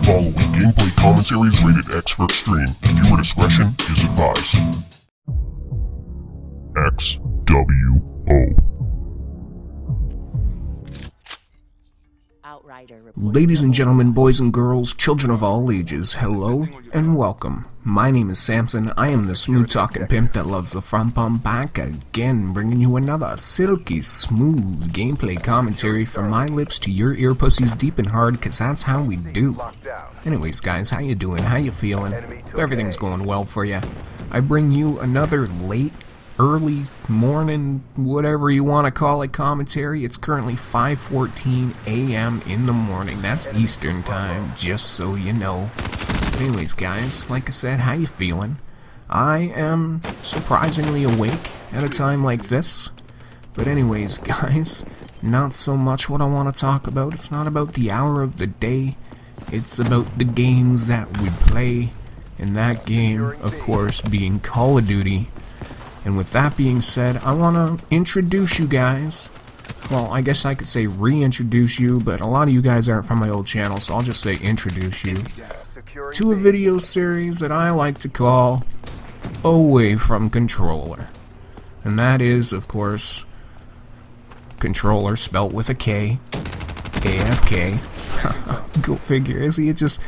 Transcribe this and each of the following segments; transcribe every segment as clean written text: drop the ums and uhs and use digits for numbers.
following gameplay commentary is rated X for extreme. Viewer discretion is advised. XWO. Ladies and gentlemen, boys and girls, children of all ages, hello and welcome. My name is Samson. I am the smooth-talking pimp that loves the front bump, back again, bringing you another silky smooth gameplay commentary from my lips to your ear pussies deep and hard, cause that's how we do. Anyways guys, how you doing? How you feeling? Everything's going well for you. I bring you another late, early morning, whatever you want to call it, commentary. It's currently 5:14 a.m. in the morning. That's Eastern time, just so you know. But anyways guys, like I said, how you feeling? I am surprisingly awake at a time like this. But anyways guys, not so much what I want to talk about. It's not about the hour of the day. It's about the games that we play. And that game, of course, being Call of Duty. And with that being said, I want to introduce you guys. Well, I guess I could say reintroduce you, but a lot of you guys aren't from my old channel, so I'll just say introduce you to a video series that I like to call Away from Controller. And that is, of course, controller spelt with a K, AFK. Go figure, is he? It just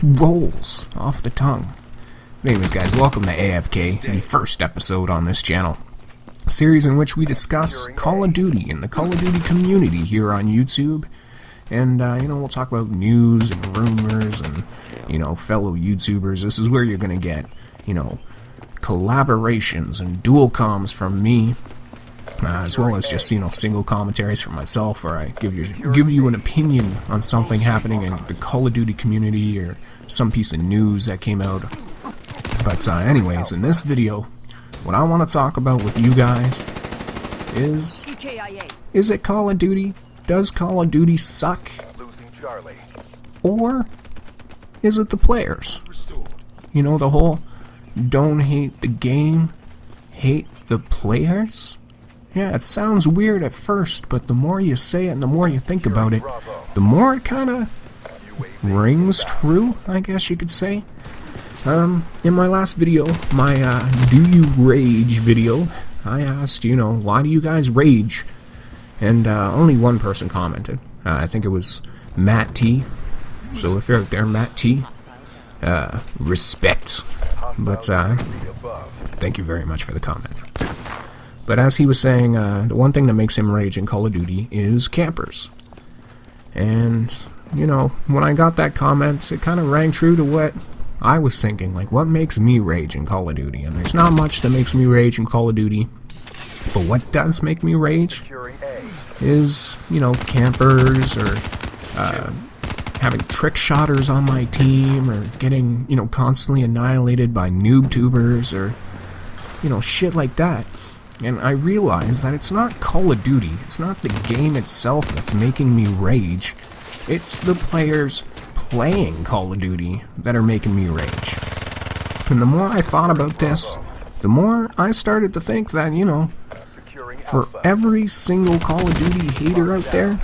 rolls off the tongue. Anyways guys, welcome to AFK, the first episode on this channel. A series in which we discuss Call of Duty and the Call of Duty community here on YouTube. And, we'll talk about news and rumors and, fellow YouTubers. This is where you're gonna get, collaborations and dual comms from me. As well as just, single commentaries from myself, where I give you an opinion on something happening in the Call of Duty community or some piece of news that came out. But anyways, in this video, what I want to talk about with you guys is it Call of Duty? Does Call of Duty suck? Or is it the players? The whole don't hate the game, hate the players? Yeah, it sounds weird at first, but the more you say it and the more you think about it, the more it kind of rings true, I guess you could say. In my last video, my, Do You Rage video, I asked, why do you guys rage? And, only one person commented. I think it was Matt T. So if you're out there, Matt T, respect. But, thank you very much for the comment. But as he was saying, the one thing that makes him rage in Call of Duty is campers. And, when I got that comment, it kind of rang true to what I was thinking, like, what makes me rage in Call of Duty? And there's not much that makes me rage in Call of Duty, but what does make me rage is, campers, or having trick shotters on my team, or getting, constantly annihilated by noob tubers, or, shit like that. And I realize that it's not Call of Duty, it's not the game itself that's making me rage, it's the players playing Call of Duty that are making me rage. And the more I thought about this, the more I started to think that, for every single Call of Duty hater out there,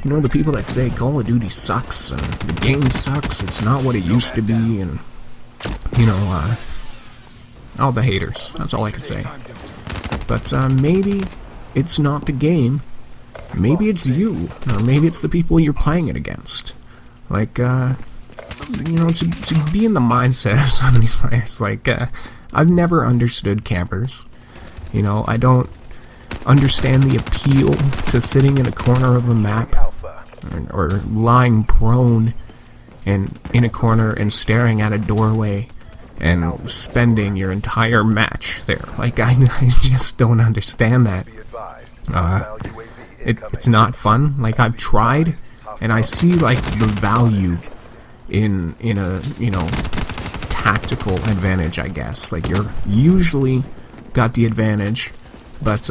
the people that say Call of Duty sucks and the game sucks, it's not what it used to be, and, all the haters, that's all I can say. But maybe it's not the game, maybe it's you, or maybe it's the people you're playing it against. Like, to be in the mindset of some of these players, like, I've never understood campers. I don't understand the appeal to sitting in a corner of a map, or lying prone and in a corner and staring at a doorway and spending your entire match there. Like, I just don't understand that. It's not fun. Like, I've tried, and I see, like, the value in a, tactical advantage, I guess. Like, you're usually got the advantage, but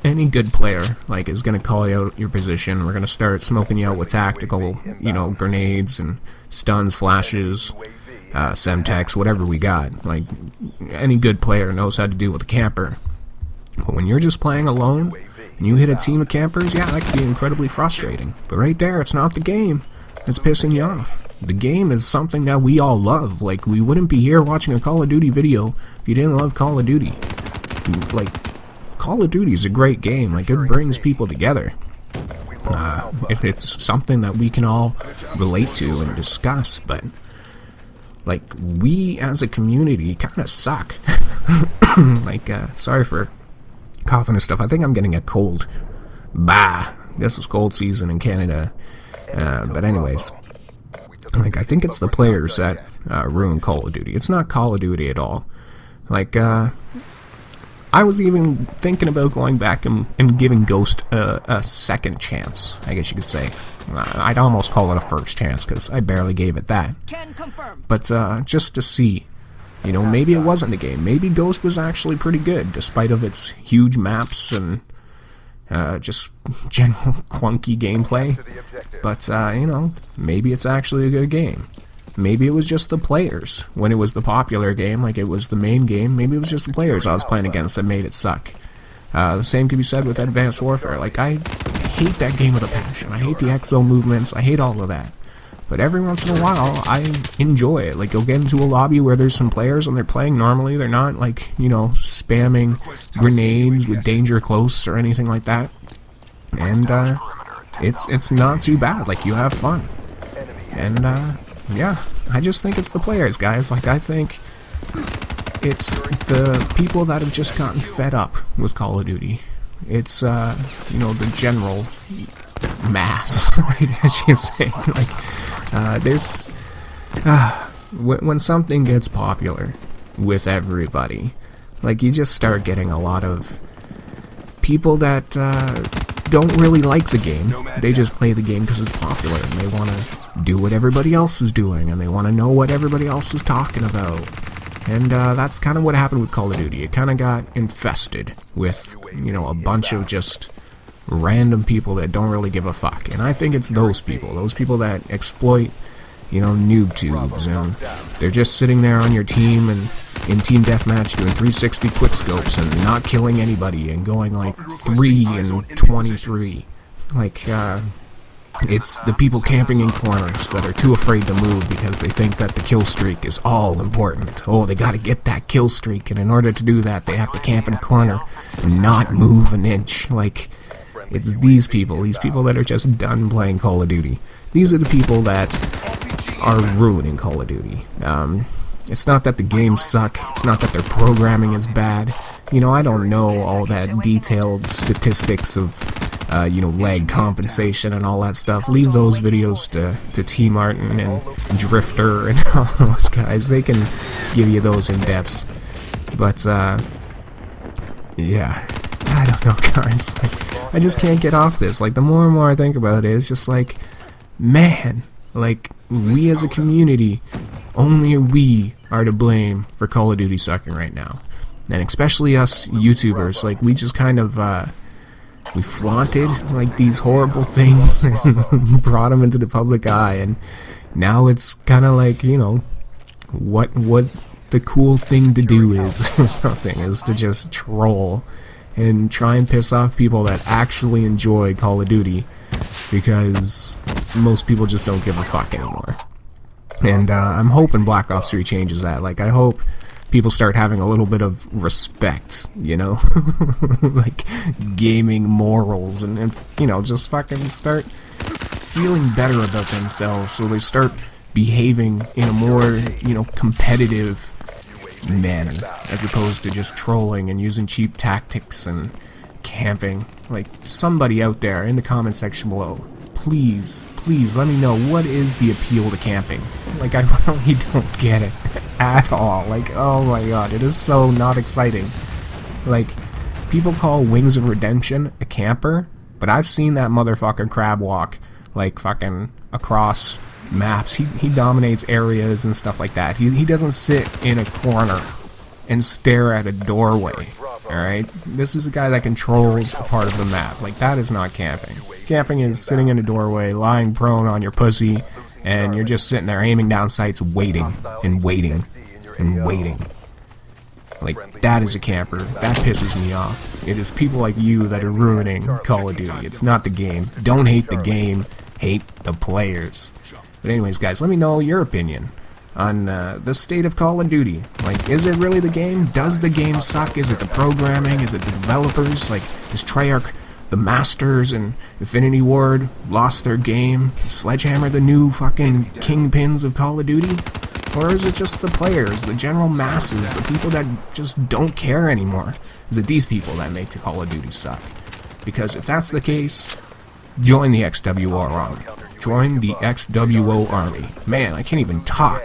any good player, like, is gonna call you out your position. We're gonna start smoking you out with tactical, grenades and stuns, flashes, Semtex, whatever we got. Like, any good player knows how to deal with a camper. But when you're just playing alone, and you hit a team of campers, yeah, that can be incredibly frustrating. But right there, it's not the game. that's pissing you off. The game is something that we all love. Like, we wouldn't be here watching a Call of Duty video if you didn't love Call of Duty. Like, Call of Duty is a great game. Like, it brings people together. It's something that we can all relate to and discuss, but like, we as a community kind of suck. Like, sorry for coughing and stuff. I think I'm getting a cold. Bah! This is cold season in Canada. But anyways, like, I think it's the players that ruin Call of Duty. It's not Call of Duty at all. Like, I was even thinking about going back and giving Ghost a second chance, I guess you could say. I'd almost call it a first chance, because I barely gave it that. But just to see, you know, maybe it wasn't a game. Maybe Ghost was actually pretty good, despite of its huge maps and just general clunky gameplay. But, you know, maybe it's actually a good game. Maybe it was just the players. When it was the popular game, like it was the main game, maybe it was just the players I was playing against that made it suck. The same could be said with Advanced Warfare. Like, I hate that game with a passion. I hate the exo movements. I hate all of that. But every once in a while, I enjoy it. Like, you'll get into a lobby where there's some players and they're playing normally. They're not, like, you know, spamming grenades with danger close or anything like that. And, it's not too bad. Like, you have fun. And, yeah, I just think it's the players, guys. Like, I think it's the people that have just gotten fed up with Call of Duty. It's, you know, the general mass, I guess you say. Like, there's, when something gets popular with everybody, like, you just start getting a lot of people that, don't really like the game. They just play the game because it's popular, and they want to do what everybody else is doing, and they want to know what everybody else is talking about. And that's kind of what happened with Call of Duty. It kind of got infested with, you know, a bunch of just random people that don't really give a fuck. And I think it's those people that exploit, you know, noob tubes, and they're just sitting there on your team and in team deathmatch doing 360 quickscopes and not killing anybody and going like 3 and 23. Like, it's the people camping in corners that are too afraid to move because they think that the kill streak is all important. Oh, they gotta get that kill streak, and in order to do that, they have to camp in a corner and not move an inch. Like, it's these people that are just done playing Call of Duty. These are the people that are ruining Call of Duty. It's not that the games suck, it's not that their programming is bad. You know, I don't know all that detailed statistics of, you know, lag compensation and all that stuff. Leave those videos to T Martin and Drifter and all those guys. They can give you those in-depths. But, yeah, I don't know, guys. Like, I just can't get off this. Like, the more and more I think about it, it's just like, man, like, we as a community, only we are to blame for Call of Duty sucking right now. And especially us YouTubers, like, we just kind of, we flaunted, like, these horrible things and brought them into the public eye, and now it's kind of like, you know, what the cool thing to do is, or something, is to just troll and try and piss off people that actually enjoy Call of Duty, because most people just don't give a fuck anymore. And I'm hoping Black Ops 3 changes that. Like, I hope people start having a little bit of respect, you know? Like, gaming morals, and, you know, just fucking start feeling better about themselves, so they start behaving in a more, you know, competitive manner, as opposed to just trolling and using cheap tactics and camping. Like, somebody out there in the comment section below, please let me know, what is the appeal to camping? Like, I really don't get it at all. Like, oh my god, it is so not exciting. Like, people call Wings of Redemption a camper, but I've seen that motherfucker crab walk, like, fucking across maps. He dominates areas and stuff like that. He doesn't sit in a corner and stare at a doorway. Alright? This is a guy that controls a part of the map. Like, that is not camping. Camping is sitting in a doorway, lying prone on your pussy, and you're just sitting there aiming down sights, waiting, and waiting, and waiting. Like, that is a camper. That pisses me off. It is people like you that are ruining Call of Duty. It's not the game. Don't hate the game. Hate the players. But anyways, guys, let me know your opinion on the state of Call of Duty. Like, is it really the game? Does the game suck? Is it the programming? Is it the developers? Like, is Treyarch, the masters, and Infinity Ward lost their game? Is Sledgehammer the new fucking kingpins of Call of Duty? Or is it just the players, the general masses, the people that just don't care anymore? Is it these people that make Call of Duty suck? Because if that's the case, join the XWO Army. Join the XWO Army. Man, I can't even talk.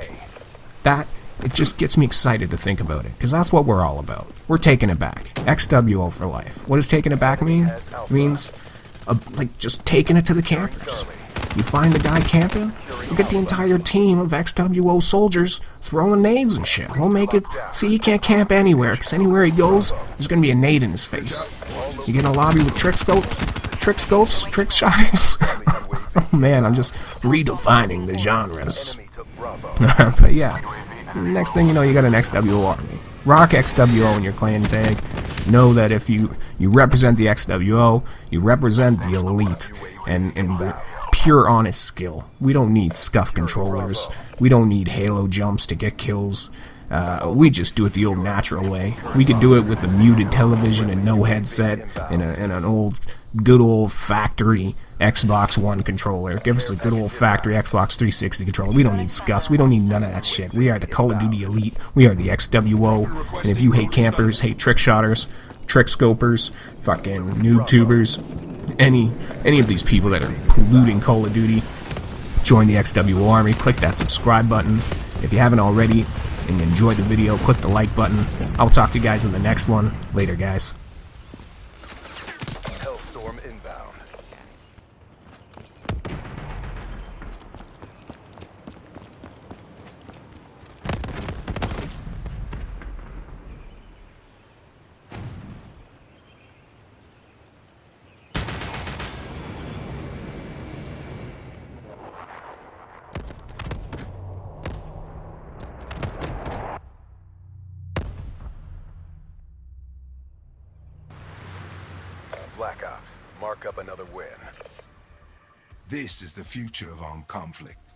It just gets me excited to think about it, because that's what we're all about. We're taking it back. XWO for life. What does taking it back mean? It means, like, just taking it to the campers. You find the guy camping, you get the entire team of XWO soldiers throwing nades and shit. We'll make it, see, he can't camp anywhere, because anywhere he goes, there's going to be a nade in his face. You get in a lobby with trick scopes, trick shotters. Oh man, I'm just redefining the genres. But yeah, next thing you know, you got an XWO army. Rock XWO in your clan tag. Know that if you represent the XWO, you represent the elite and the pure honest skill. We don't need scuff controllers. We don't need halo jumps to get kills. We just do it the old natural way. We could do it with a muted television and no headset and an good old factory Xbox One controller. Give us a good old factory Xbox 360 controller. We don't need scuffs. We don't need none of that shit. We are the Call of Duty elite. We are the XWO. And if you hate campers, hate trick shotters, trick scopers, fucking noob tubers, any of these people that are polluting Call of Duty, join the XWO Army. Click that subscribe button. If you haven't already and you enjoyed the video, click the like button. I'll talk to you guys in the next one. Later, guys. Hellstorm inbound. Black Ops, mark up another win. This is the future of armed conflict.